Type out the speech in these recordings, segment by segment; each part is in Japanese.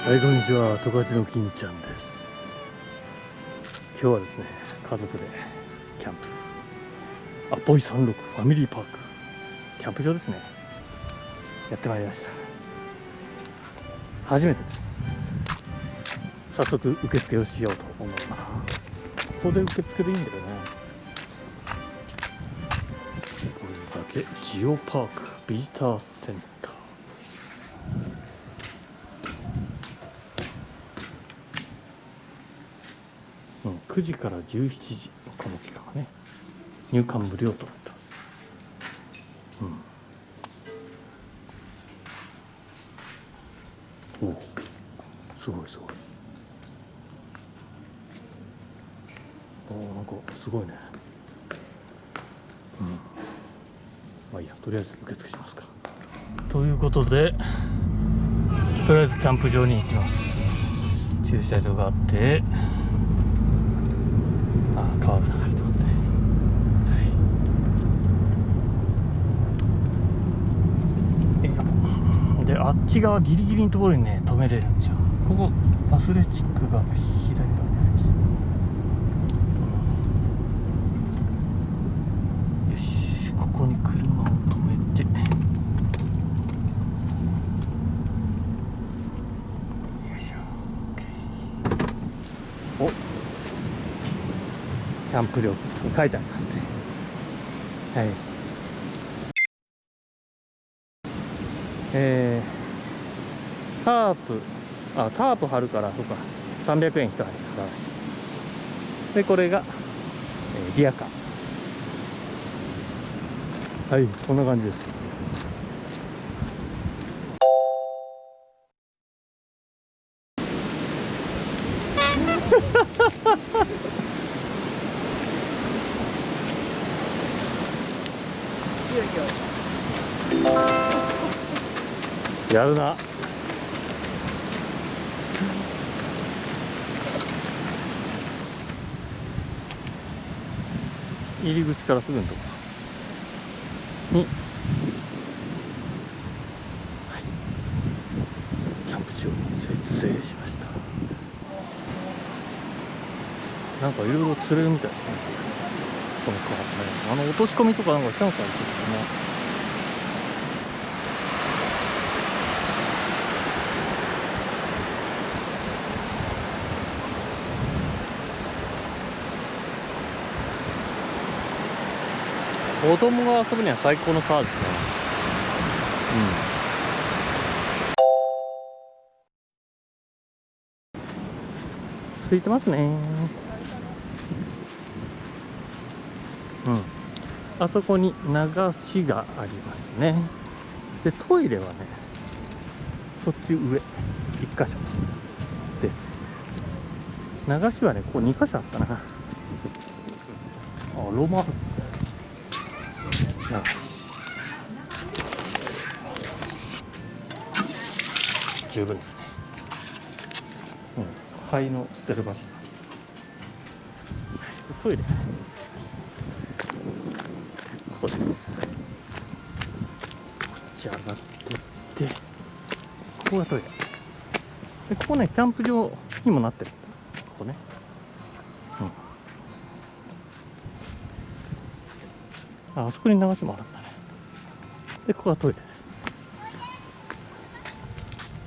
はい、こんにちは。十勝の金ちゃんです。今日はですね、家族でキャンプ、ボイ36ファミリーパーク、キャンプ場ですね。やってまいりました。初めてです。早速受付をしようと思います。ここで受付でいいんだよね。これだけジオパークビジターセンター。9時から17時のこの期間はね、入館無料となってます。おお、すごいすごい。なんかすごいね。まあいいや、とりあえず受付しますか。ということで、とりあえずキャンプ場に行きます。駐車場があって、川が流れてますね。はい。で、あっち側ギリギリのところにね、止めれるんですよ。ここアスレチックが左側にあります。よし、ここに車を止めて、よいしょ。お、キャンプ料金書いてありますね。はい。タープ張るから、そうか、300円1張りから。で、これが、リアカー。はい、こんな感じです。やるな。入り口からすぐのところに、はい、キャンプ地を設営しました。なんかいろいろ釣れるみたいですね、この川ね。落とし込みとかなんかしてますからね。子供が遊ぶには最高の川ですね。空いてますね。あそこに流しがありますね。で、トイレはね、そっち上1箇所です。流しはね、ここ2箇所あったな。ロマン流し十分ですね。灰の捨てる場所。トイレ、ここです。こっち上がってって、ここがトイレで、ここね、キャンプ場にもなってる。ここね、あそこに流しもあるんだね。で、ここがトイレです。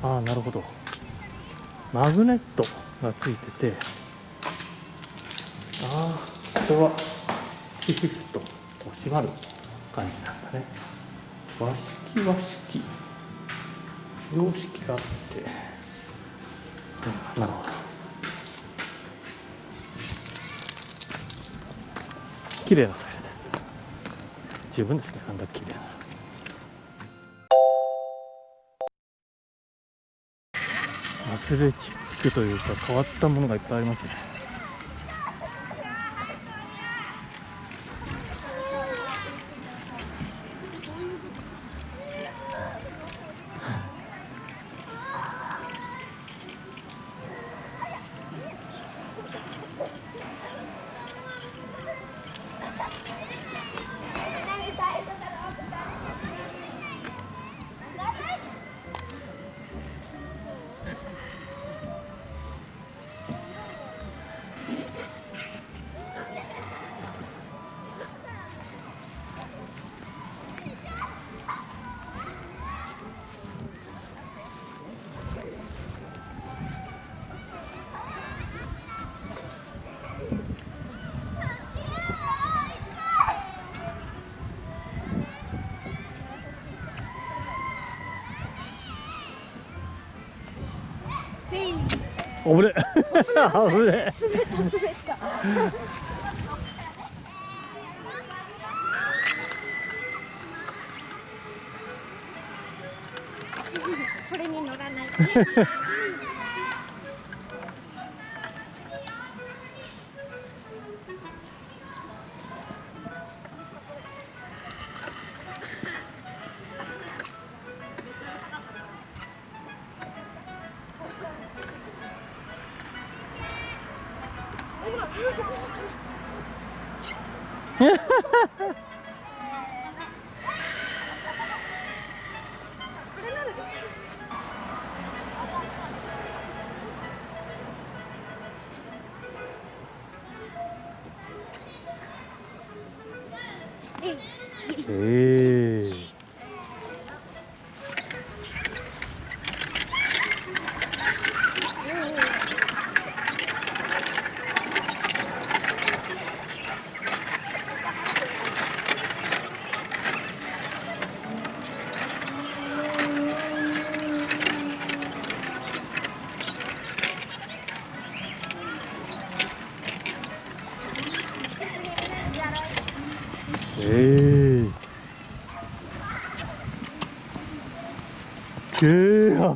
なるほど。マグネットがついてて、ここはピシッとこう閉まる感じなんだね。和式洋式があって、なるほど。綺麗なトイレです。十分ですね、あんだけ綺麗な。アスレチックというか変わったものがいっぱいありますね。危ね危ね。滑ったこれに乗らない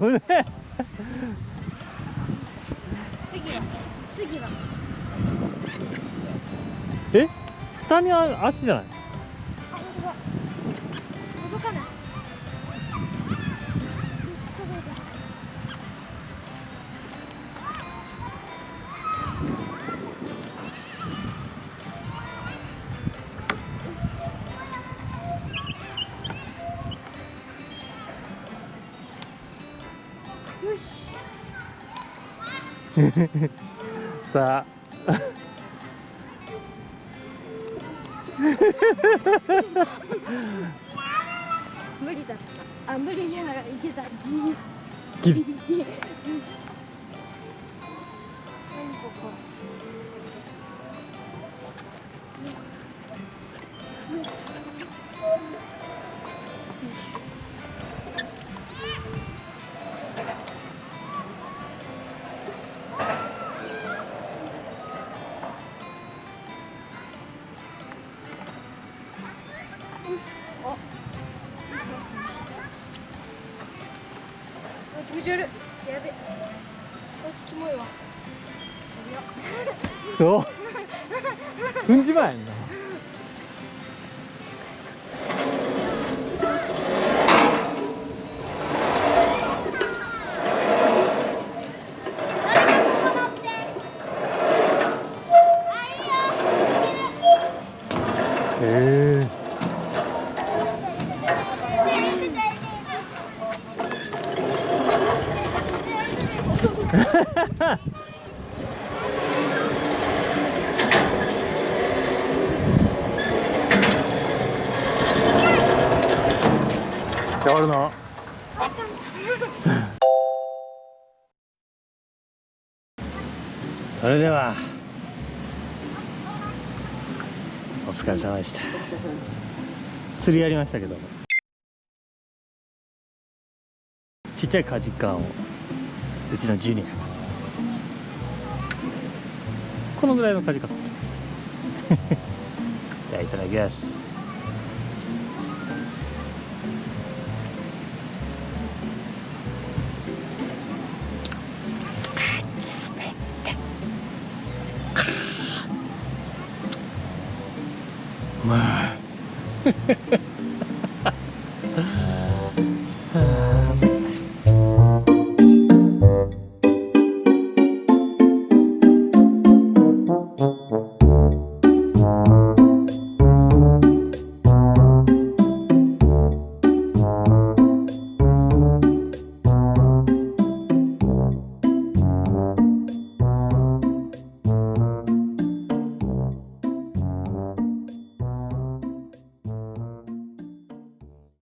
危ねえ。次はえ、下にあ足じゃない。あ、本当だ。届かない。よし。さあ無理だった。あ、無理やらいけた。ギリ。何ここ。気持ち悪い。やべ。こいつキモいわ。お踏んじまえんな。やるな。それではお疲れ様でした。釣りやりましたけど、ちっちゃいカジカンをうちのジュニアこのぐらいのカジカンじゃあいただきます。まあ